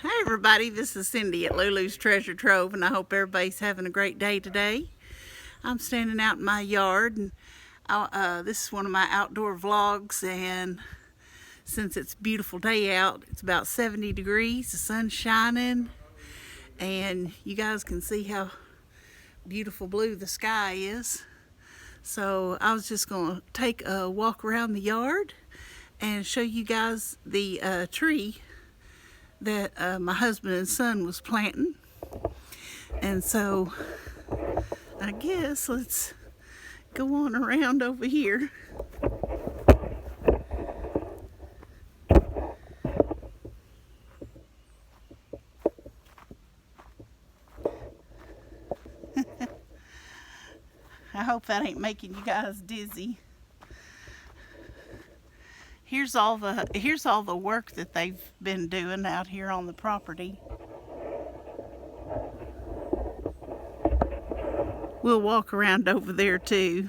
Hi everybody, this is Cindy at Lulu's Treasure Trove, and I hope everybody's having a great day today. I'm standing out in my yard, and this is one of my outdoor vlogs, and since it's a beautiful day out, it's about 70 degrees, the sun's shining, and you guys can see how beautiful blue the sky is. So I was just going to take a walk around the yard and show you guys the tree that my husband and son was planting. And so I guess let's go on around over here. I hope that ain't making you guys dizzy. Here's all the work that they've been doing out here on the property. We'll walk around over there too,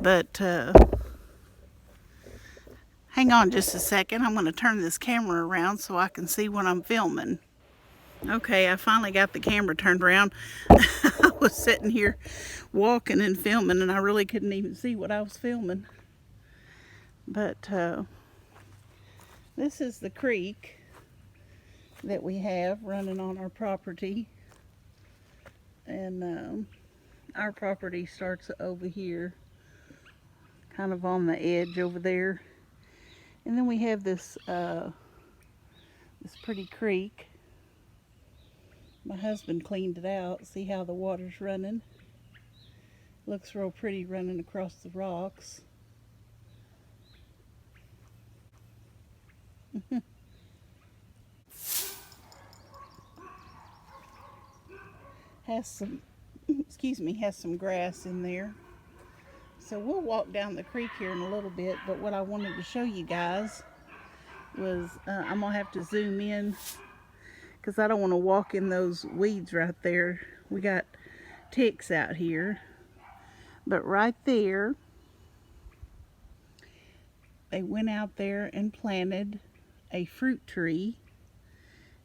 but hang on just a second. I'm going to turn this camera around so I can see what I'm filming. Okay, I finally got the camera turned around. I was sitting here walking and filming, and I really couldn't even see what I was filming. But this is the creek that we have running on our property. And our property starts over here, kind of on the edge over there. And then we have this pretty creek. My husband cleaned it out. See how the water's running? Looks real pretty running across the rocks. Has some, has some grass in there. So we'll walk down the creek here in a little bit, but what I wanted to show you guys was, I'm gonna have to zoom in because I don't want to walk in those weeds right there. We got ticks out here. But right there, they went out there and planted a fruit tree,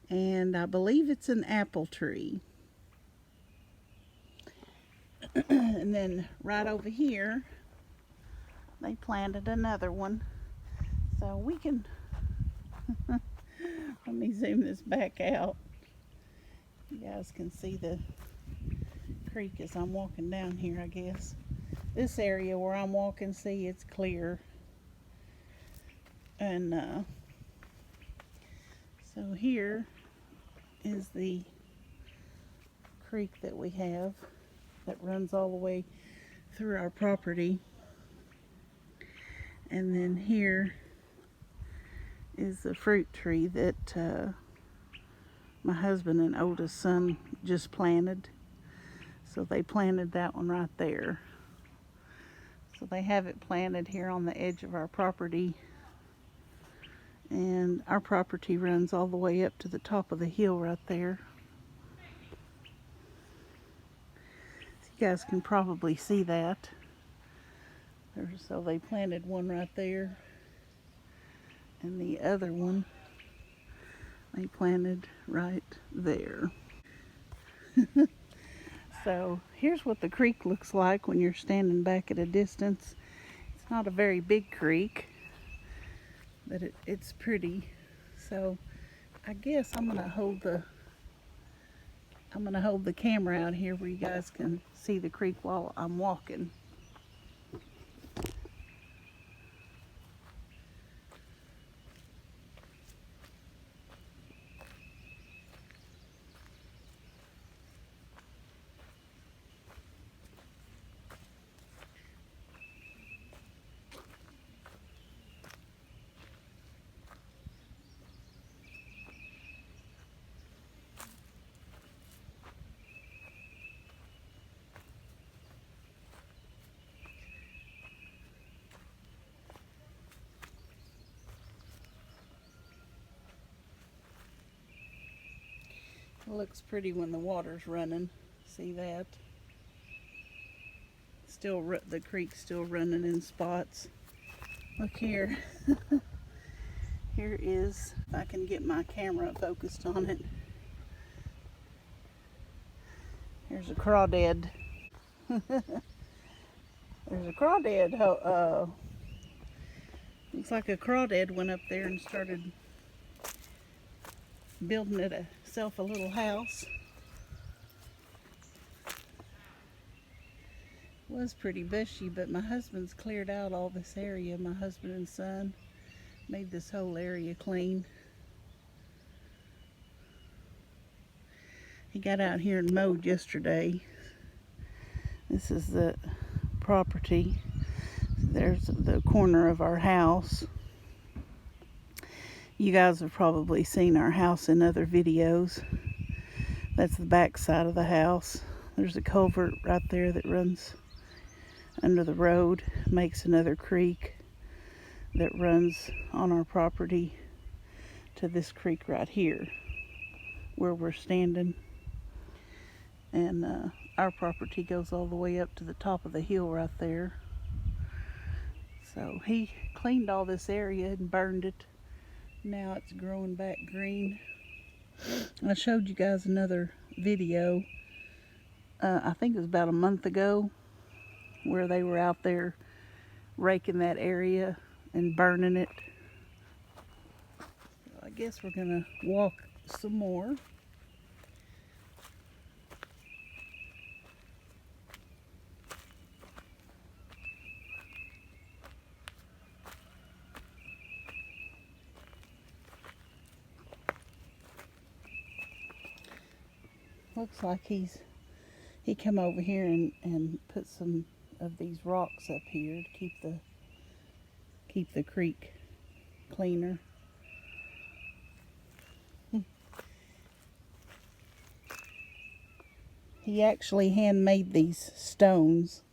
and I believe it's an apple tree. And then right over here, they planted another one. So we can, let me zoom this back out. You guys can see the creek as I'm walking down here, I guess. This area where I'm walking, see, it's clear. And so here is the creek that we have that runs all the way through our property. And then here is the fruit tree that my husband and oldest son just planted. So they planted that one right there. So they have it planted here on the edge of our property. And our property runs all the way up to the top of the hill right there. So you guys can probably see that. So they planted one right there. And the other one they planted right there. So here's what the creek looks like when you're standing back at a distance. It's not a very big creek, but it's pretty. So I guess I'm gonna hold the camera out here where you guys can see the creek while I'm walking. It looks pretty when the water's running. See that? The creek's still running in spots. Look here. Here is, if I can get my camera focused on it. Here's a crawdad. There's a crawdad. Looks like a crawdad went up there and started building itself a little house. It was pretty bushy, but my husband's cleared out all this area. My husband and son made this whole area clean. He got out here and mowed yesterday. This is the property. There's the corner of our house. You guys have probably seen our house in other videos. That's the back side of the house. There's a culvert right there that runs under the road, makes another creek that runs on our property to this creek right here where we're standing. And our property goes all the way up to the top of the hill right there. So he cleaned all this area and burned it. Now it's growing back green. I showed you guys another video, I think it was about a month ago, where they were out there raking that area and burning it. I guess we're gonna walk some more. Looks like he come over here and put some of these rocks up here to keep the creek cleaner. He actually handmade these stones.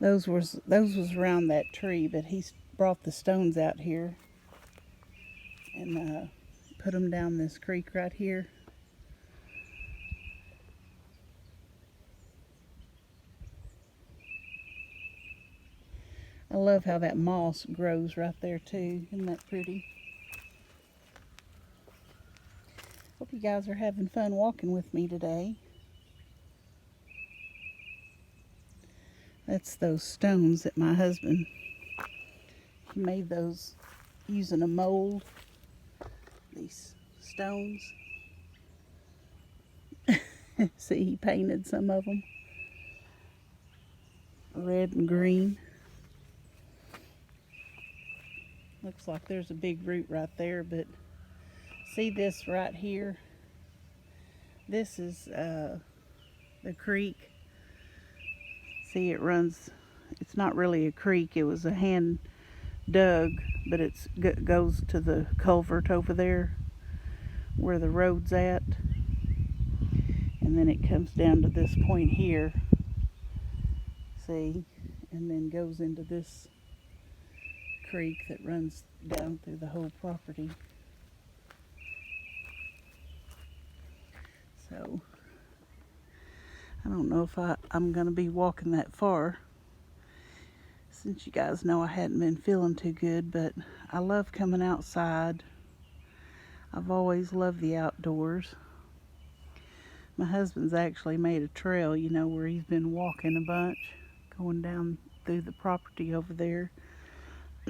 Those was around that tree, but he brought the stones out here and put them down this creek right here. I love how that moss grows right there too. Isn't that pretty? Hope you guys are having fun walking with me today. That's those stones that my husband, he made those using a mold. These stones. See, he painted some of them red and green. Looks like there's a big root right there, but see this right here? This is the creek. See, it runs, it's not really a creek, it was a hand dug, but it goes to the culvert over there where the road's at. And then it comes down to this point here. See? And then goes into this creek that runs down through the whole property. So I don't know if I'm going to be walking that far, since you guys know I hadn't been feeling too good, but I love coming outside. I've always loved the outdoors. My husband's actually made a trail, you know, where he's been walking a bunch, going down through the property over there.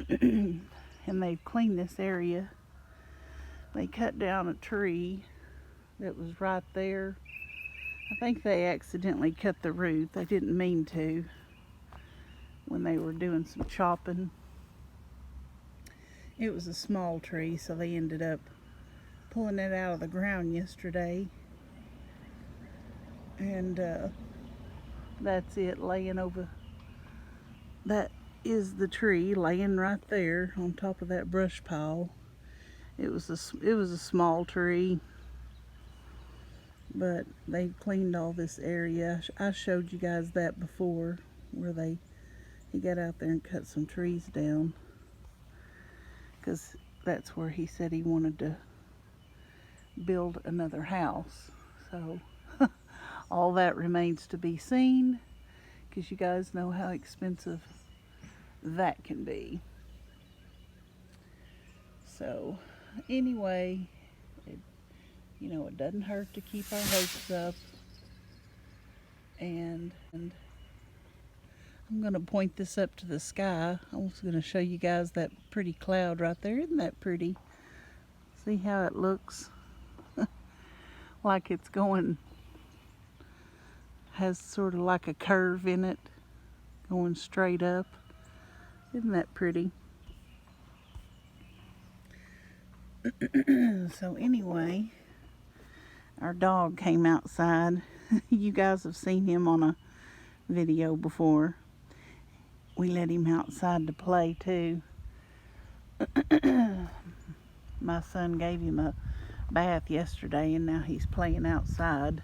And they've cleaned this area. They cut down a tree that was right there. I think they accidentally cut the root. They didn't mean to when they were doing some chopping. It was a small tree, so they ended up pulling it out of the ground yesterday. And that's it, laying over. That is the tree laying right there on top of that brush pile. It was a small tree, but they cleaned all this area. I showed you guys that before, where he got out there and cut some trees down, because that's where he said he wanted to build another house. So all that remains to be seen, because you guys know how expensive that can be. So anyway, it doesn't hurt to keep our hopes up. And I'm going to point this up to the sky. I was going to show you guys that pretty cloud right there. Isn't that pretty? See how it looks? Like it's going, has sort of like a curve in it, going straight up. Isn't that pretty? So anyway, our dog came outside. You guys have seen him on a video before. We let him outside to play too. My son gave him a bath yesterday and now he's playing outside.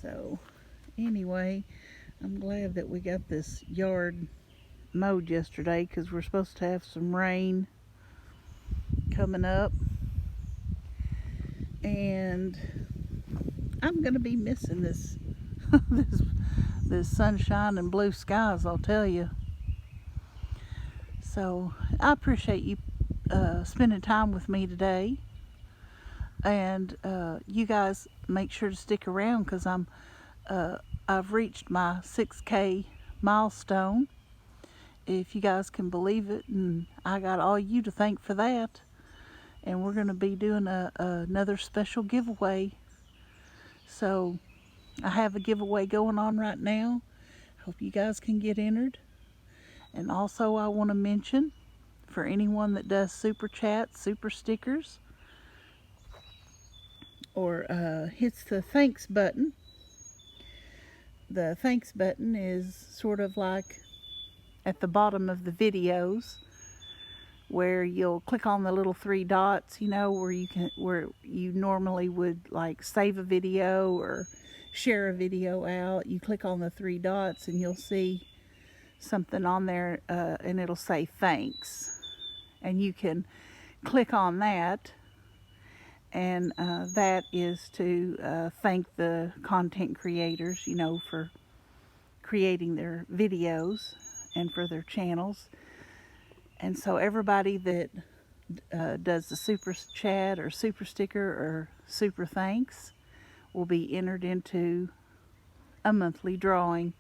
So anyway, I'm glad that we got this yard mowed yesterday, because we're supposed to have some rain coming up, and I'm gonna be missing this this sunshine and blue skies, I'll tell you. So I appreciate you spending time with me today, and you guys make sure to stick around, because I've reached my 6K milestone, if you guys can believe it, and I got all you to thank for that. And we're going to be doing another special giveaway. So I have a giveaway going on right now. Hope you guys can get entered. And also I want to mention, for anyone that does super chats, super stickers, or hits the thanks button. The thanks button is sort of like at the bottom of the videos, where you'll click on the little 3 dots, where you normally would like save a video or share a video out. You click on the 3 dots and you'll see something on there, and it'll say thanks, and you can click on that, and that is to thank the content creators, for creating their videos and for their channels. And so everybody that does the super chat or super sticker or super thanks will be entered into a monthly drawing,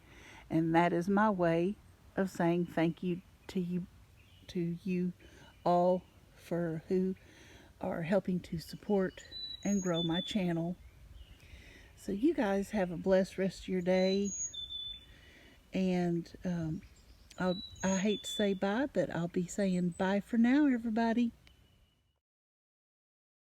and that is my way of saying thank you to you all for who are helping to support and grow my channel. So you guys have a blessed rest of your day, and I hate to say bye, but I'll be saying bye for now, everybody.